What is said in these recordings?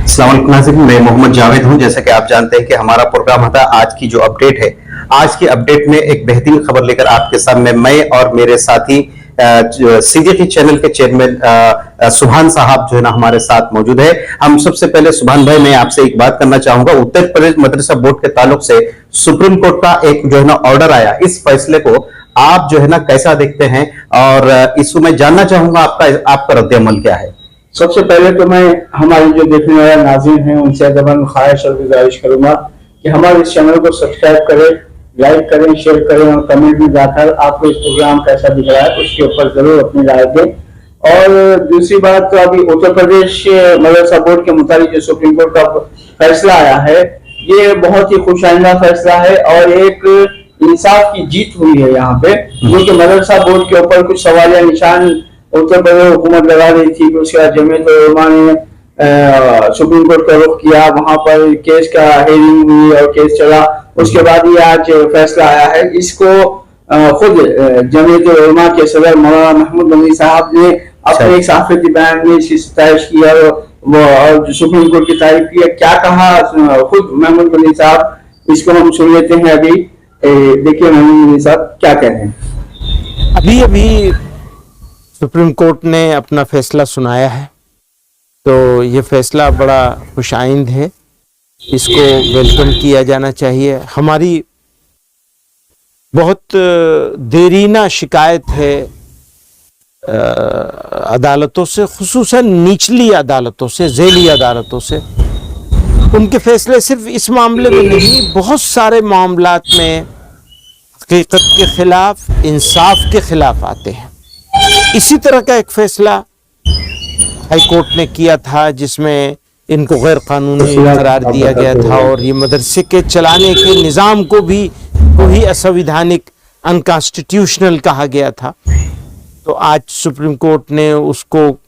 अस्सलाम वालेकुम नाज़रीन, मैं मोहम्मद जावेद हूं। जैसा कि आप जानते हैं कि हमारा प्रोग्राम था आज की जो अपडेट है। आज की अपडेट में एक बेहतरीन खबर लेकर आपके सामने मैं और मेरे साथी सीजेटी चैनल के चेयरमैन सुभान साहब जो है ना हमारे साथ मौजूद है। हम सबसे पहले सुभान भाई, मैं आपसे एक बात करना चाहूंगा। उत्तर प्रदेश मदरसा बोर्ड के ताल्लुक से सुप्रीम कोर्ट का एक जो है ना ऑर्डर आया, इस फैसले को आप जो है ना कैसा देखते हैं और इसको मैं जानना चाहूंगा आपका रद्द-ए-अमल क्या है। सबसे पहले तो मैं हमारे जो देखने वाले नाज़रीन हैं उनसे अदबन ख्वाहिश और गुजारिश करूंगा कि हमारे इस चैनल को सब्सक्राइब करें, लाइक करें, शेयर करें और कमेंट में जाकर आपको इस प्रोग्राम कैसा दिख रहा है उसके ऊपर जरूर अपनी राय दें। और दूसरी बात, तो अभी उत्तर प्रदेश मदरसा बोर्ड के मुताबिक जो सुप्रीम कोर्ट का फैसला आया है, ये बहुत ही खुशाइंदा फैसला है और एक इंसाफ की जीत हुई है यहाँ पे, क्योंकि मदरसा बोर्ड के ऊपर कुछ सवालिया निशान उत्तर प्रदेश हुकूमत लगा रही थी। उसके बाद जमीयत उलमा ने सुप्रीम कोर्ट का रुख किया, वहां पर केस का हेयरिंग हुई और केस चला। उसके बाद ये आज फैसला आया है। इसको खुद जमीयत उलमा के सदर मौलाना महमूद मदनी साहब ने अपने एक साफियती बयान में इसकी सताइश की और सुप्रीम कोर्ट की तारीफ की। क्या कहा खुद महमूद मदनी साहब, इसको हम सुन लेते हैं। अभी देखिए महमूद मदनी साहब क्या कह रहे हैं। अभी सुप्रीम कोर्ट ने अपना फैसला सुनाया है, तो ये फैसला बड़ा खुशाइंद है, इसको वेलकम किया जाना चाहिए। हमारी बहुत देरीना शिकायत है अदालतों से, खुसूसन निचली अदालतों से, ज़ेली अदालतों से। उनके फैसले सिर्फ इस मामले में नहीं, बहुत सारे मामलात में हकीकत के खिलाफ, इंसाफ के खिलाफ आते हैं। इसी तरह का एक फैसला हाई कोर्ट ने किया था, जिसमें इनको गैर कानूनी करार दिया गया था और ये मदरसे के चलाने के निज़ाम को भी असंवैधानिक, अनकॉन्स्टिट्यूशनल कहा गया था। तो आज सुप्रीम कोर्ट ने उसको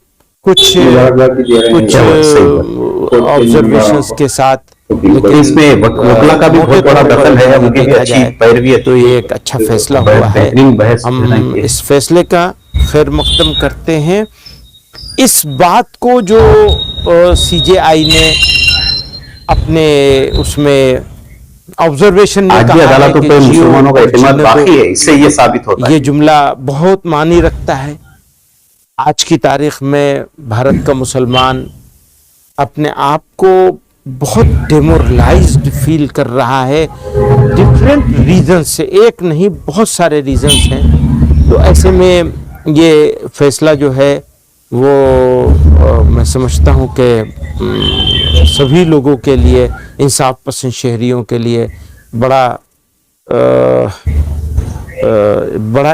कुछ ऑब्जर्वेशंस के साथ, लेकिन इसमें वकला का भी बहुत बड़ा दखल है, उनकी भी अच्छी पैरवी है, तो ये एक अच्छा फैसला हुआ है। हम इस फैसले का खैर मकदम करते हैं। इस बात को जो सीजेआई ने अपने उसमें ऑब्जर्वेशन में कहा है कि मुसलमानों का एतमाद बाकी है, इससे ये साबित होता है। ये जुमला बहुत मानी रखता है। आज की तारीख में भारत का मुसलमान अपने आप को बहुत डेमोरलाइज्ड फील कर रहा है, डिफरेंट रीजन से। एक नहीं, बहुत सारे रीजन्स हैं। तो ऐसे में ये फैसला जो है वो मैं समझता हूँ कि सभी लोगों के लिए, इंसाफ पसंद शहरियों के लिए बड़ा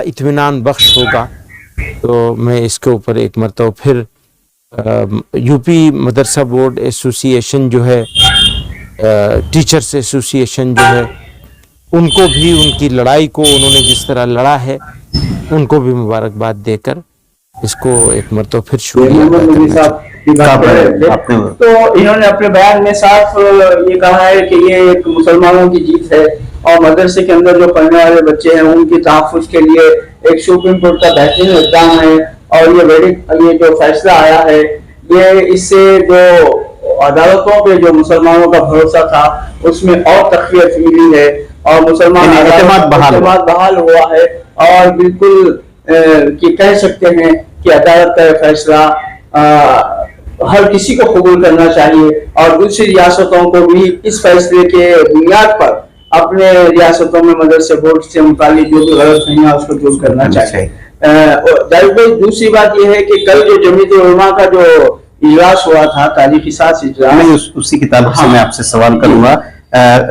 इत्मीनान बख्श होगा। तो मैं इसके ऊपर एक मरतबा फिर यूपी मदरसा बोर्ड एसोसिएशन जो है, टीचर्स एसोसिएशन जो है, उनको भी उनकी लड़ाई को उन्होंने जिस तरह लड़ा है, उनको भी मुबारकबाद देकर इसको एक मरतबा फिर शुक्रिया। तो इन्होंने अपने बयान में साफ ये कहा है कि ये एक मुसलमानों की जीत है और मदरसे के अंदर जो पढ़ने वाले बच्चे हैं उनकी तहफ़्फ़ुज़ के लिए एक सुप्रीम कोर्ट का बेहतरीन इक़दाम है। और ये जो फैसला आया है, ये इससे जो अदालतों पे जो मुसलमानों का भरोसा था उसमें और तक़वियत मिली है और मुसलमान एतमाद बहाल हुआ है। और बिल्कुल कि कह सकते हैं कि अदालत का फैसला हर किसी को कबूल करना चाहिए और दूसरी रियासतों को भी इस फैसले के बुनियाद पर अपने रियासतों में मदरसे बोर्ड से मुतालिक जो भी गलतफहमियां उसको दूर करना चाहिए। दूसरी बात यह है कि कल जो जमीयत उलमा का जो इजलास हुआ था, तारीखी साज इजलास, उसी की ताल्लुक से मैं आपसे सवाल करूंगा।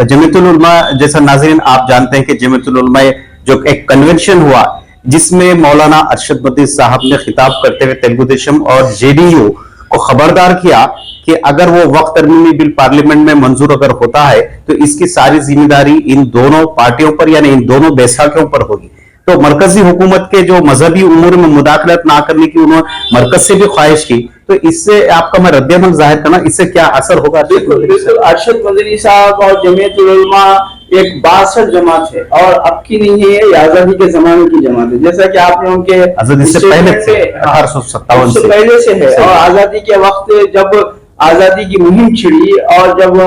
जमीयत उलमा, जैसा नाज़रीन आप जानते हैं कि जमीयत उलमा जो एक कन्वेंशन हुआ जिसमें मौलाना अरशद बद्री साहब ने खिताब करते हुए तेलुगु देशम और जेडीयू को खबरदार किया कि अगर वो वक्त तरमीमी बिल पार्लियामेंट में मंजूर अगर होता है तो इसकी सारी जिम्मेदारी इन दोनों पार्टियों पर, यानी इन दोनों बैसाखियों पर होगी। तो मरकजी हुकूमत के जो मजहबी उमूर में मुदाखलत ना करने की उन्होंने मरकज से भी ख्वाहिश की, तो इससे आपका मैं रद्द-ए-अमल जाहिर करना, इससे क्या असर होगा? अरशद बद्री साहब और जमीयत उलमा एक बासठ जमात है और अब की नहीं है, ये आजादी के जमाने की जमात है। जैसा कि आप लोगों के आजादी से पहले से 1857 से पहले से है। और आजादी के वक्त जब आजादी की मुहिम छिड़ी और जब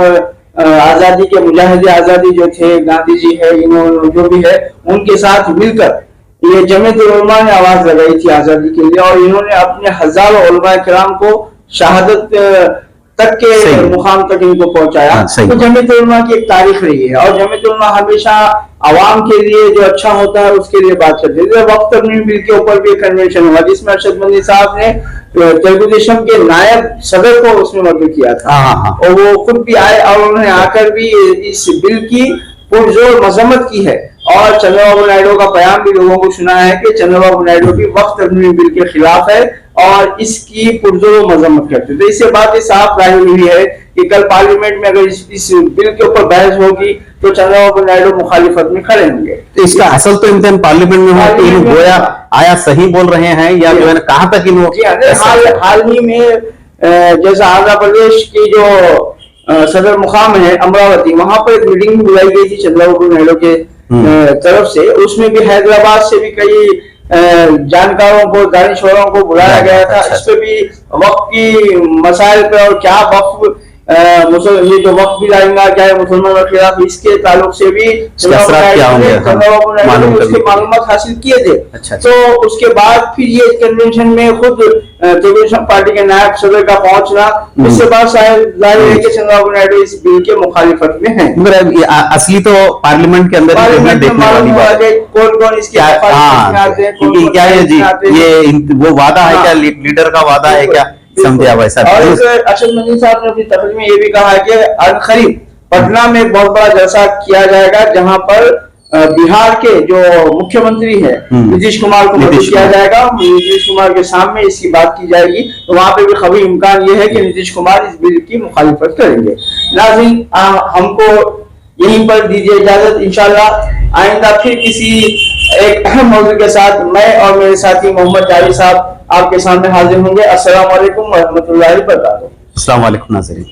आजादी के मुजाहिद आजादी जो थे गांधी जी है, इन्होंने जो भी है उनके साथ मिलकर ये जमीयत उलमा ने आवाज लगाई थी आजादी के लिए और इन्होंने अपने हजारों उलमा किराम को शहादत तक के मुकाम तक इनको पहुंचाया। तो जमीयत उलमा की एक तारीख रही है और जमीयत उलमा हमेशा आवाम के लिए जो अच्छा होता है उसके लिए बात करते हैं। वक्त तकमीम बिल के ऊपर भी एक कन्वेंशन हुआ जिसमें अरशद मंदी साहब ने तेलुगु देशम के नायब सदर को उसमें मदद किया था और वो खुद भी आए और उन्होंने आकर भी इस बिल की पुरजोर मजम्मत की है और चंद्रबाबू नायडू का बयान भी लोगों को सुना है कि चंद्रबाबू नायडू भी वक्त तकमीम बिल के खिलाफ है और इसकी पुरजोर मजम्मत करते। तो इससे बात साफ जाहिर हुई है कि कल पार्लियामेंट में अगर इस बिल के ऊपर बहस होगी तो चंद्रबाबू नायडू मुखालिफत में खड़े होंगे। तो इसका असल तो इम्तिहान पार्लियामेंट में हुआ कि गोया आया सही बोल रहे हैं या जो है ना कहाँ तक इन हाल ही में जैसा आंध्र प्रदेश की जो सदर मुकाम है अमरावती, वहां पर एक मीटिंग बुलाई गई थी चंद्रबाबू नायडू के तरफ से। उसमें भी हैदराबाद से भी कई जानकारों को, दानिशवरों को बुलाया गया था। इस पे भी वक्त की मसाइल पे और क्या वक्त ये जो वक्त भी लाएंगा क्या है मुसलमानों के खिलाफ, इसके ताल्लुक से भी चंद्रबाबू नायडू ने उसके मालूमात हासिल किए थे। तो उसके बाद फिर ये कन्वेंशन में खुद तेलुगुदेशम पार्टी के नायब सदर का पहुंचना, इससे बात जाहिर है कि चंद्रबाबु नायडू इस बिल के मुखालिफत में है। असली तो पार्लियामेंट के अंदर देखने वाली बात है कौन कौन इसके क्योंकि क्या है जी ये वो वादा है क्या, लीडर का वादा है क्या, समझे आप ऐसा। और अरशद मंदी साहब ने अपनी तकरीर में ये भी कहा कि अनकरीब पटना में बहुत बड़ा जलसा किया जाएगा जहां पर बिहार के जो मुख्यमंत्री है नीतीश कुमार को मदद किया जाएगा। नीतीश कुमार के सामने इसकी बात की जाएगी तो वहां पे भी कभी इम्कान ये है कि नीतीश कुमार इस बिल की मुखालिफत करेंगे। नाज़रीन हमको यहीं पर दीजिए इजाजत, इंशाल्लाह आइंदा फिर किसी एक अहम मौजू के साथ मैं और मेरे साथी मोहम्मद जावेद साहब आपके सामने हाजिर होंगे। अस्सलाम वालेकुम व रहमतुल्लाहि व बरकातहू। अस्सलाम वालेकुम नाज़रीन।